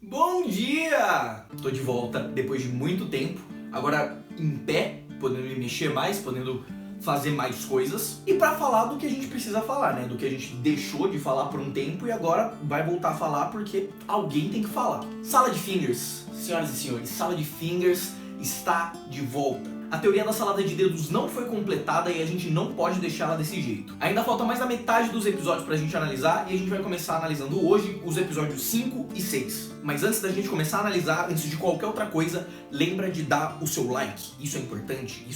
Bom dia! Tô de volta depois de muito tempo, agora em pé, podendo me mexer mais, podendo fazer mais coisas e pra falar do que a gente precisa falar, né? Do que a gente deixou de falar por um tempo e agora vai voltar a falar porque alguém tem que falar. Sala de Fingers, senhoras e senhores, Sala de Fingers está de volta. A teoria da salada de dedos não foi completada e a gente não pode deixá-la desse jeito. Ainda falta mais da metade dos episódios pra gente analisar e a gente vai começar analisando hoje os episódios 5 e 6. Mas antes da gente começar a analisar, antes de qualquer outra coisa, lembra de dar o seu like. Isso é importante.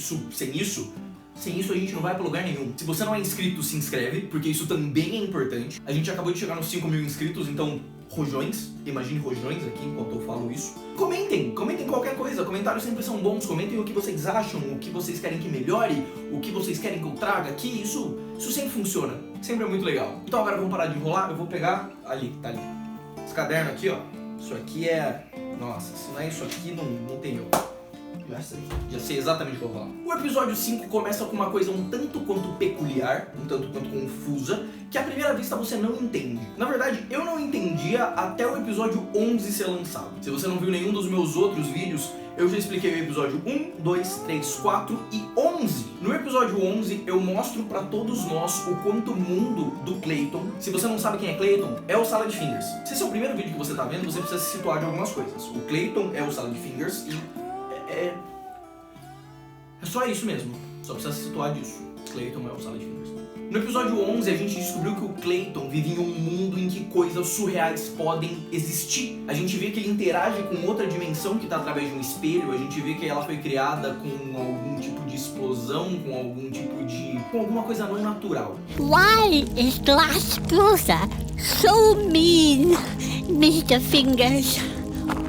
Sem isso a gente não vai pra lugar nenhum. Se você não é inscrito, se inscreve, porque isso também é importante. A gente acabou de chegar nos 5 mil inscritos, então rojões, imagine rojões aqui enquanto eu falo isso. Comentem qualquer coisa, comentários sempre são bons, comentem o que vocês acham, o que vocês querem que melhore, o que vocês querem que eu traga aqui, isso sempre funciona, sempre é muito legal. Então agora vamos parar de enrolar, eu vou pegar, tá ali, esse caderno aqui, ó, isso aqui é, nossa, se não é isso aqui, não tem eu. Já sei exatamente o que eu vou falar. O episódio 5 começa com uma coisa um tanto quanto peculiar, um tanto quanto confusa, que à primeira vista você não entende. Na verdade, eu não entendia até o episódio 11 ser lançado. Se você não viu nenhum dos meus outros vídeos, eu já expliquei o episódio 1, 2, 3, 4 e 11. No episódio 11, eu mostro pra todos nós o quanto o mundo do Clayton, se você não sabe quem é Clayton, é o Sala de Fingers. Se esse é o primeiro vídeo que você tá vendo, você precisa se situar de algumas coisas. O Clayton é o Sala de Fingers e é só isso mesmo, só precisa se situar disso. Clayton é o Sala de Fingers. No episódio 11 a gente descobriu que o Clayton vive em um mundo em que coisas surreais podem existir. A gente vê que ele interage com outra dimensão que está através de um espelho, a gente vê que ela foi criada com algum tipo de explosão, com alguma coisa não natural. Why is Glass Closer so mean, Mr. Fingers?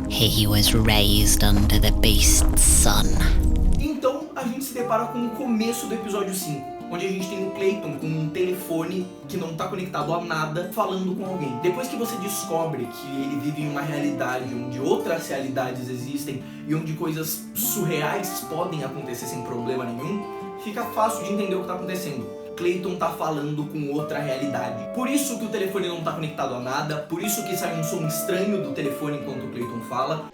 He was raised under the beast's son. Então a gente se depara com o começo do episódio 5, onde a gente tem o Clayton com um telefone que não está conectado a nada, falando com alguém. Depois que você descobre que ele vive em uma realidade onde outras realidades existem e onde coisas surreais podem acontecer sem problema nenhum, fica fácil de entender o que está acontecendo. Clayton tá falando com outra realidade. Por isso que o telefone não tá conectado a nada, por isso que sai um som estranho do telefone enquanto o Clayton fala.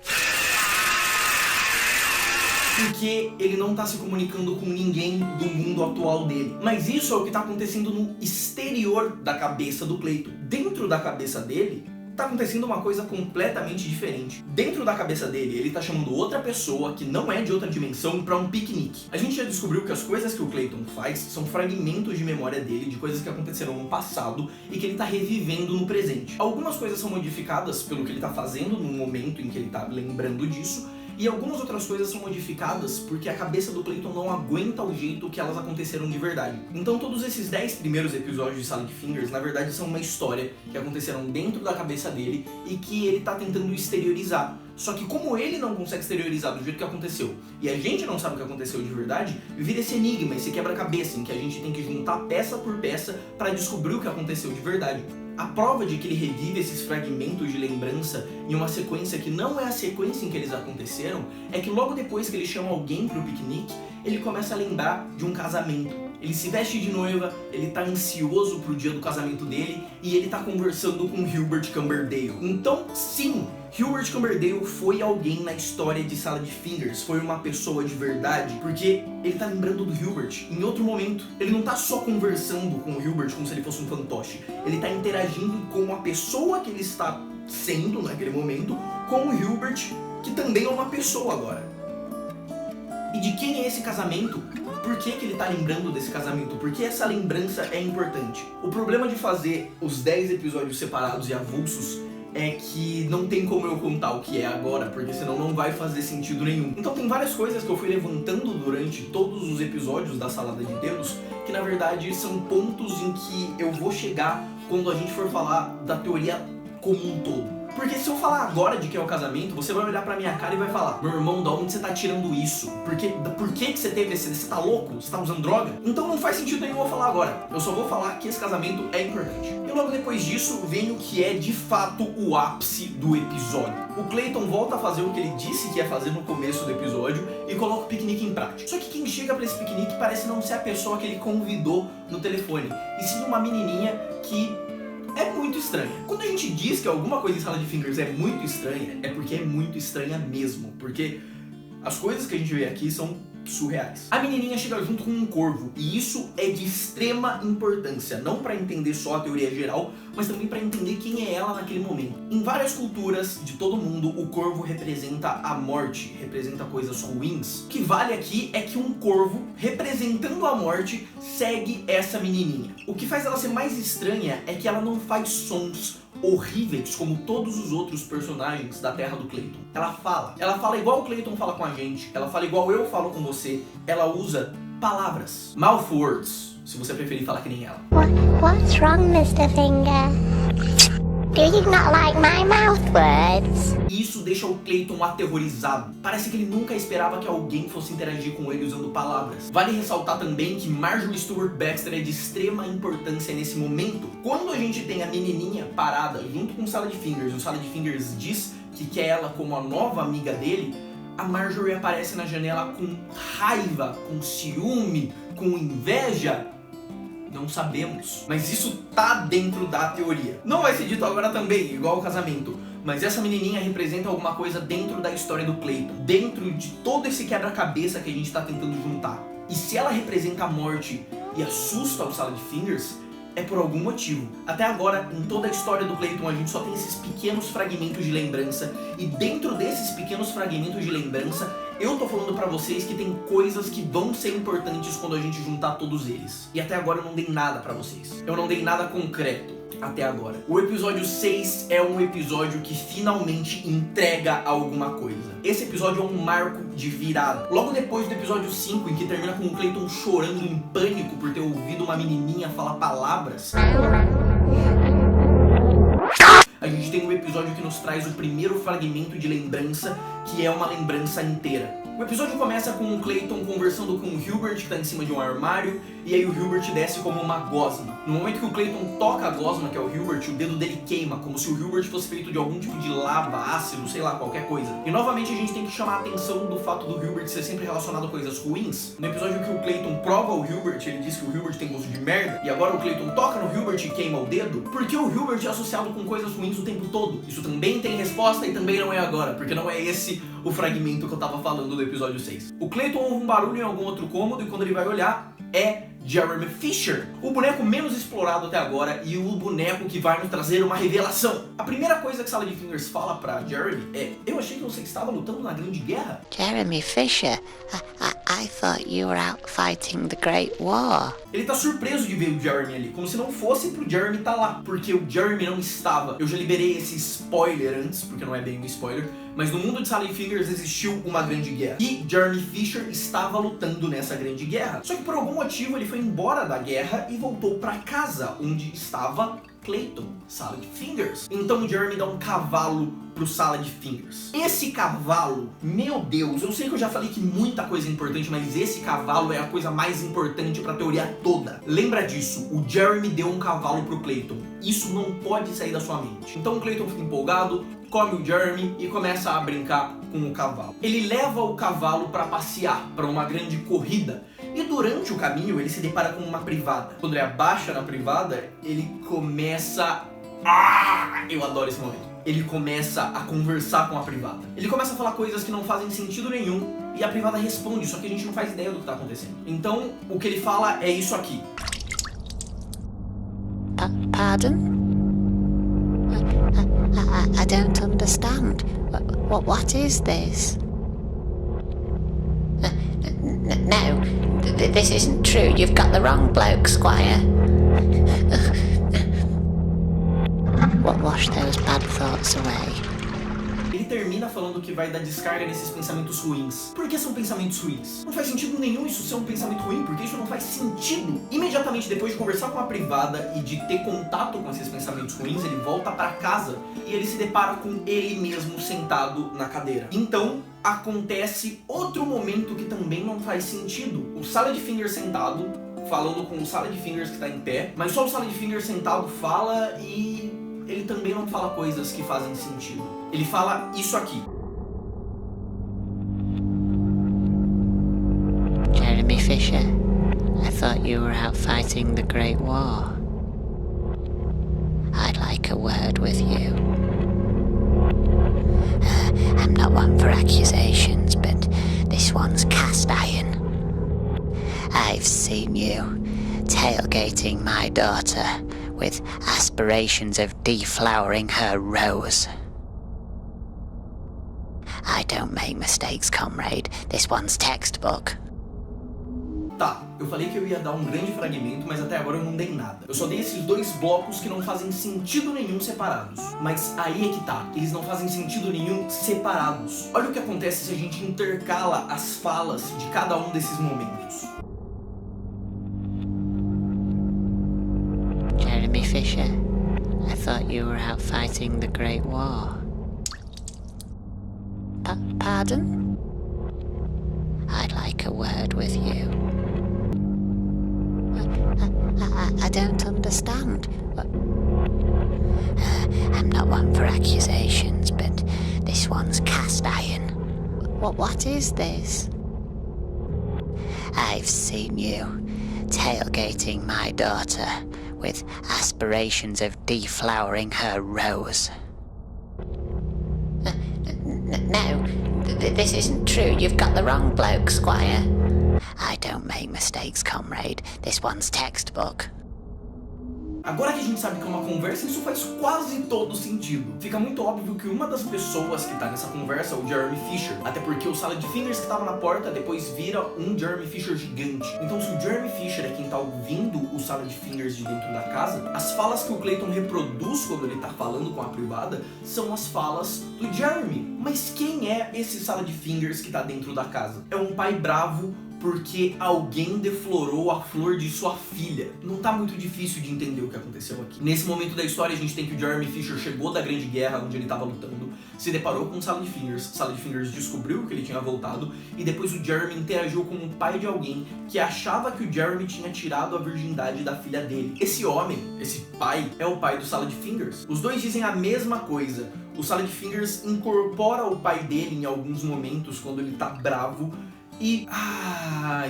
Porque ele não tá se comunicando com ninguém do mundo atual dele. Mas isso é o que tá acontecendo no exterior da cabeça do Clayton. Dentro da cabeça dele, tá acontecendo uma coisa completamente diferente. Dentro da cabeça dele, ele tá chamando outra pessoa que não é de outra dimensão pra um piquenique. A gente já descobriu que as coisas que o Clayton faz são fragmentos de memória dele, de coisas que aconteceram no passado e que ele tá revivendo no presente. Algumas coisas são modificadas pelo que ele tá fazendo no momento em que ele tá lembrando disso, e algumas outras coisas são modificadas porque a cabeça do Clayton não aguenta o jeito que elas aconteceram de verdade. Então todos esses 10 primeiros episódios de Sala de Fingers, na verdade, são uma história que aconteceram dentro da cabeça dele e que ele tá tentando exteriorizar. Só que como ele não consegue exteriorizar do jeito que aconteceu, e a gente não sabe o que aconteceu de verdade, vira esse enigma, esse quebra-cabeça, em que a gente tem que juntar peça por peça para descobrir o que aconteceu de verdade. A prova de que ele revive esses fragmentos de lembrança em uma sequência que não é a sequência em que eles aconteceram, é que logo depois que ele chama alguém pro piquenique, ele começa a lembrar de um casamento. Ele se veste de noiva, ele tá ansioso pro dia do casamento dele e ele tá conversando com Hubert Cumberdale. Então, sim, Hubert Cumberdale foi alguém na história de Sala de Fingers, foi uma pessoa de verdade, porque ele tá lembrando do Hubert em outro momento. Ele não tá só conversando com o Hubert como se ele fosse um fantoche, ele tá interagindo com a pessoa que ele está sendo naquele momento, com o Hubert, que também é uma pessoa agora. E de quem é esse casamento? Por que ele tá lembrando desse casamento? Por que essa lembrança é importante? O problema de fazer os 10 episódios separados e avulsos é que não tem como eu contar o que é agora, porque senão não vai fazer sentido nenhum. Então tem várias coisas que eu fui levantando durante todos os episódios da Salada de Dedos, que na verdade são pontos em que eu vou chegar quando a gente for falar da teoria como um todo. Porque se eu falar agora de que é o casamento, você vai olhar pra minha cara e vai falar: meu irmão, da onde você tá tirando isso? Por que você teve esse... Você tá louco? Você tá usando droga? Então não faz sentido nenhum eu falar agora. Eu só vou falar que esse casamento é importante. E logo depois disso, vem o que é de fato o ápice do episódio. O Clayton volta a fazer o que ele disse que ia fazer no começo do episódio e coloca o piquenique em prática. Só que quem chega pra esse piquenique parece não ser a pessoa que ele convidou no telefone, e sim uma menininha que é muito estranha. Quando a gente diz que alguma coisa em Sala de Fingers é muito estranha, é porque é muito estranha mesmo. Porque as coisas que a gente vê aqui são surreais. A menininha chega junto com um corvo, e isso é de extrema importância, não para entender só a teoria geral, mas também para entender quem é ela naquele momento. Em várias culturas de todo mundo, o corvo representa a morte, representa coisas ruins. O que vale aqui é que um corvo, representando a morte, segue essa menininha. O que faz ela ser mais estranha é que ela não faz sons horríveis como todos os outros personagens da Terra do Clayton. Ela fala igual o Clayton fala com a gente, ela fala igual eu falo com você, ela usa palavras, mouth words, se você preferir falar que nem ela. What's wrong, Mr. Finger? Do you not like my mouth words? E isso deixa o Clayton aterrorizado. Parece que ele nunca esperava que alguém fosse interagir com ele usando palavras. Vale ressaltar também que Marjorie Stewart Baxter é de extrema importância nesse momento. Quando a gente tem a menininha parada junto com o Sala de Fingers, e o Sala de Fingers diz que quer ela como a nova amiga dele, a Marjorie aparece na janela com raiva, com ciúme, com inveja. Não sabemos, mas isso tá dentro da teoria. Não vai ser dito agora também, igual o casamento, mas essa menininha representa alguma coisa dentro da história do Clayton, dentro de todo esse quebra-cabeça que a gente tá tentando juntar. E se ela representa a morte e assusta o Sala de Fingers, é por algum motivo. Até agora, em toda a história do Clayton, a gente só tem esses pequenos fragmentos de lembrança, e dentro desses pequenos fragmentos de lembrança, eu tô falando pra vocês que tem coisas que vão ser importantes quando a gente juntar todos eles. E até agora eu não dei nada pra vocês. Eu não dei nada concreto até agora. O episódio 6 é um episódio que finalmente entrega alguma coisa. Esse episódio é um marco de virada. Logo depois do episódio 5, em que termina com o Clayton chorando em pânico por ter ouvido uma menininha falar palavras, a gente tem um episódio que nos traz o primeiro fragmento de lembrança, que é uma lembrança inteira. O episódio começa com o Clayton conversando com o Hubert, que tá em cima de um armário, e aí o Hubert desce como uma gosma. No momento que o Clayton toca a gosma, que é o Hubert, o dedo dele queima, como se o Hubert fosse feito de algum tipo de lava, ácido, sei lá, qualquer coisa. E novamente a gente tem que chamar a atenção do fato do Hubert ser sempre relacionado a coisas ruins. No episódio que o Clayton prova o Hubert, ele diz que o Hubert tem gosto de merda, e agora o Clayton toca no Hubert e queima o dedo, porque o Hubert é associado com coisas ruins o tempo todo. Isso também tem resposta e também não é agora, porque não é esse o fragmento que eu tava falando do episódio 6. O Clayton ouve um barulho em algum outro cômodo e quando ele vai olhar, é Jeremy Fisher, o boneco menos explorado até agora e o boneco que vai nos trazer uma revelação. A primeira coisa que Sala de Fingers fala pra Jeremy é: eu achei que você estava lutando na Grande Guerra. Jeremy Fisher, I thought you were out fighting the Great War. Ele tá surpreso de ver o Jeremy ali, como se não fosse pro Jeremy tá lá, porque o Jeremy não estava. Eu já liberei esse spoiler antes, porque não é bem um spoiler, mas no mundo de Sala de Fingers existiu uma grande guerra, e Jeremy Fisher estava lutando nessa grande guerra. Só que por algum motivo ele foi embora da guerra e voltou pra casa, onde estava Clayton, Sala de Fingers. Então o Jeremy dá um cavalo pro Sala de Fingers. Esse cavalo, meu Deus, eu sei que eu já falei que muita coisa é importante, mas esse cavalo é a coisa mais importante pra teoria toda. Lembra disso, o Jeremy deu um cavalo pro Clayton. Isso não pode sair da sua mente. Então o Clayton fica empolgado, come o Jeremy e começa a brincar com o cavalo. Ele leva o cavalo pra passear, pra uma grande corrida. E durante o caminho ele se depara com uma privada. Quando ele abaixa na privada, ele começa... eu adoro esse momento. Ele começa a conversar com a privada. Ele começa a falar coisas que não fazem sentido nenhum e a privada responde, só que a gente não faz ideia do que tá acontecendo. Então, o que ele fala é isso aqui. Pardon? I don't understand. What is this? No, this isn't true. You've got the wrong bloke, Squire. Wash those bad thoughts away. Ele termina falando que vai dar descarga nesses pensamentos ruins. Por que são pensamentos ruins? Não faz sentido nenhum isso ser um pensamento ruim, porque isso não faz sentido. Imediatamente depois de conversar com a privada e de ter contato com esses pensamentos ruins, ele volta pra casa e ele se depara com ele mesmo sentado na cadeira. Então, acontece outro momento que também não faz sentido. O Sala de Fingers sentado, falando com o Sala de Fingers que tá em pé, mas só o Sala de Fingers sentado fala e... ele também não fala coisas que fazem sentido. Ele fala isso aqui. Jeremy Fisher, I thought you were out fighting the Great War. like a word with you. I'm not one for accusations, but this one's cast iron. I've seen you tailgating my daughter with aspirations of deflowering her rose. I don't make mistakes, comrade. This one's textbook. Tá, eu falei que eu ia dar um grande fragmento, mas até agora eu não dei nada. Eu só dei esses dois blocos que não fazem sentido nenhum separados. Mas aí é que tá, eles não fazem sentido nenhum separados. Olha o que acontece se a gente intercala as falas de cada um desses momentos. Jeremy Fisher, I thought you were out fighting the Great War. Pardon? I'd like a word with you. I don't understand. I'm not one for accusations, but this one's cast iron. What is this? I've seen you tailgating my daughter with aspirations of deflowering her rose. No, this isn't true. You've got the wrong bloke, Squire. I don't make mistakes, comrade. This one's textbook. Agora que a gente sabe que é uma conversa, isso faz quase todo sentido. Fica muito óbvio que uma das pessoas que tá nessa conversa é o Jeremy Fisher. Até porque o Salad Fingers que tava na porta depois vira um Jeremy Fisher gigante. Então se o Jeremy Fisher é quem tá ouvindo o Salad Fingers de dentro da casa, as falas que o Clayton reproduz quando ele tá falando com a privada são as falas do Jeremy. Mas quem é esse Salad Fingers que tá dentro da casa? É um pai bravo porque alguém deflorou a flor de sua filha. Não tá muito difícil de entender o que aconteceu aqui. Nesse momento da história, a gente tem que o Jeremy Fisher chegou da Grande Guerra, onde ele tava lutando, se deparou com o Salad Fingers. Salad Fingers descobriu que ele tinha voltado, e depois o Jeremy interagiu com o pai de alguém que achava que o Jeremy tinha tirado a virgindade da filha dele. Esse homem, esse pai, é o pai do Salad Fingers. Os dois dizem a mesma coisa. O Salad Fingers incorpora o pai dele em alguns momentos, quando ele tá bravo. E,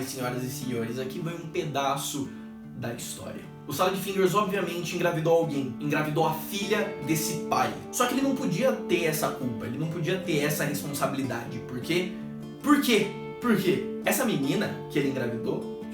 senhoras e senhores, aqui vai um pedaço da história. O Salad Fingers obviamente engravidou alguém, engravidou a filha desse pai. Só que ele não podia ter essa culpa, ele não podia ter essa responsabilidade. Por quê? Por quê? Porque essa menina que ele engravidou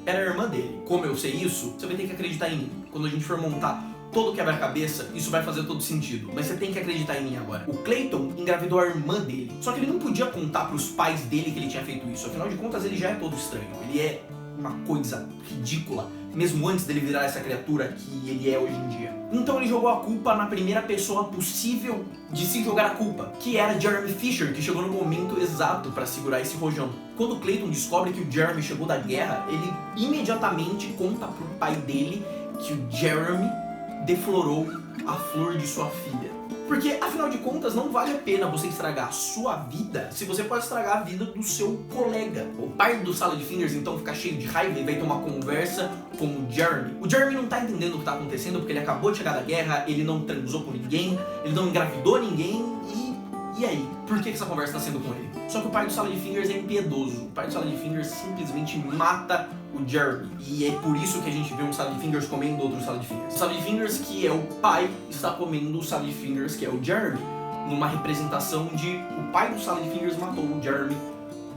era a irmã dele. Como eu sei isso, você vai ter que acreditar em mim. Quando a gente for montar todo quebra-cabeça, isso vai fazer todo sentido. Mas você tem que acreditar em mim agora. O Clayton engravidou a irmã dele. Só que ele não podia contar pros pais dele que ele tinha feito isso. Afinal de contas, ele já é todo estranho. Ele é uma coisa ridícula, mesmo antes dele virar essa criatura que ele é hoje em dia. Então ele jogou a culpa na primeira pessoa possível de se jogar a culpa, que era Jeremy Fisher, que chegou no momento exato pra segurar esse rojão. Quando o Clayton descobre que o Jeremy chegou da guerra, ele imediatamente conta pro pai dele que o Jeremy deflorou a flor de sua filha. Porque, afinal de contas, não vale a pena você estragar a sua vida se você pode estragar a vida do seu colega. O pai do Salad Fingers, então, fica cheio de raiva e vai ter uma conversa com o Jeremy. O Jeremy não tá entendendo o que tá acontecendo porque ele acabou de chegar da guerra, ele não transou com ninguém, ele não engravidou ninguém e aí? Por que essa conversa tá sendo com ele? Só que o pai do Salad Fingers é impiedoso. O pai do Salad Fingers simplesmente mata o Jeremy. E é por isso que a gente vê um Salad Fingers comendo outro Salad Fingers. O Salad Fingers, que é o pai, está comendo o Salad Fingers, que é o Jeremy. Numa representação de o pai do Salad Fingers matou o Jeremy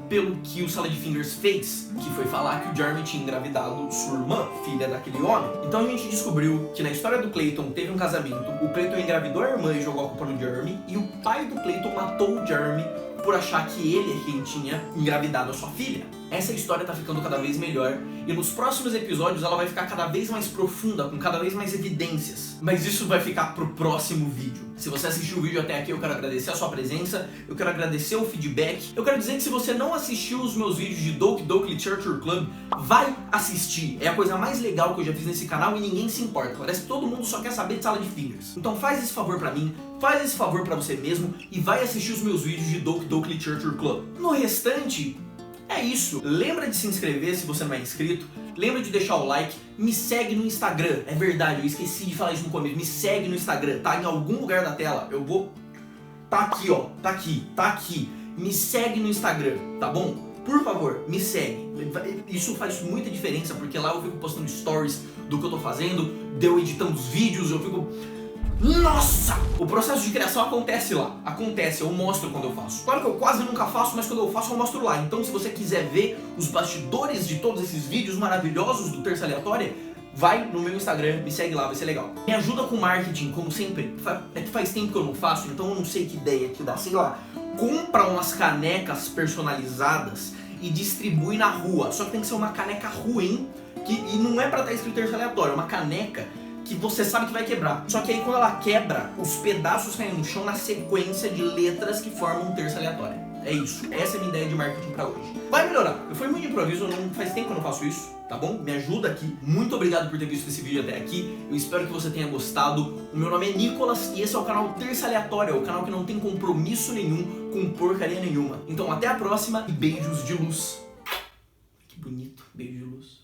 pelo que o Salad Fingers fez, que foi falar que o Jeremy tinha engravidado sua irmã, filha daquele homem. Então a gente descobriu que na história do Clayton teve um casamento, o Clayton engravidou a irmã e jogou a culpa no Jeremy, e o pai do Clayton matou o Jeremy por achar que ele é quem tinha engravidado a sua filha. Essa história tá ficando cada vez melhor, e nos próximos episódios ela vai ficar cada vez mais profunda, com cada vez mais evidências. Mas isso vai ficar pro próximo vídeo. Se você assistiu o vídeo até aqui, eu quero agradecer a sua presença, eu quero agradecer o feedback. Eu quero dizer que se você não assistiu os meus vídeos de Doki Doki Literature Club, vai assistir. É a coisa mais legal que eu já fiz nesse canal e ninguém se importa. Parece que todo mundo só quer saber de Salad Fingers. Então faz esse favor pra mim, faz esse favor pra você mesmo e vai assistir os meus vídeos de Doki Doki Literature Club. No restante, é isso. Lembra de se inscrever se você não é inscrito. Lembra de deixar o like. Me segue no Instagram. É verdade, eu esqueci de falar isso no começo. Me segue no Instagram. Tá em algum lugar da tela. Eu vou... Tá aqui, ó. Tá aqui. Me segue no Instagram, tá bom? Por favor, me segue. Isso faz muita diferença, porque lá eu fico postando stories do que eu tô fazendo, eu editando os vídeos, eu fico... Nossa! O processo de criação acontece lá. Acontece, eu mostro quando eu faço. Claro que eu quase nunca faço, mas quando eu faço eu mostro lá. Então se você quiser ver os bastidores de todos esses vídeos maravilhosos do Terça Aleatória, vai no meu Instagram, me segue lá, vai ser legal. Me ajuda com marketing, como sempre. É que faz tempo que eu não faço, então eu não sei que ideia que dá. Sei lá, compra umas canecas personalizadas e distribui na rua. Só que tem que ser uma caneca ruim, e não é pra estar escrito Terça Aleatória, é uma caneca que você sabe que vai quebrar. Só que aí quando ela quebra, os pedaços caem no chão na sequência de letras que formam um Terça Aleatória. É isso. Essa é a minha ideia de marketing pra hoje. Vai melhorar. Eu fui muito improviso, faz tempo que eu não faço isso, tá bom? Me ajuda aqui. Muito obrigado por ter visto esse vídeo até aqui. Eu espero que você tenha gostado. O meu nome é Nicolas e esse é o canal Terça Aleatória, o canal que não tem compromisso nenhum com porcaria nenhuma. Então até a próxima e beijos de luz. Que bonito. Beijo de luz.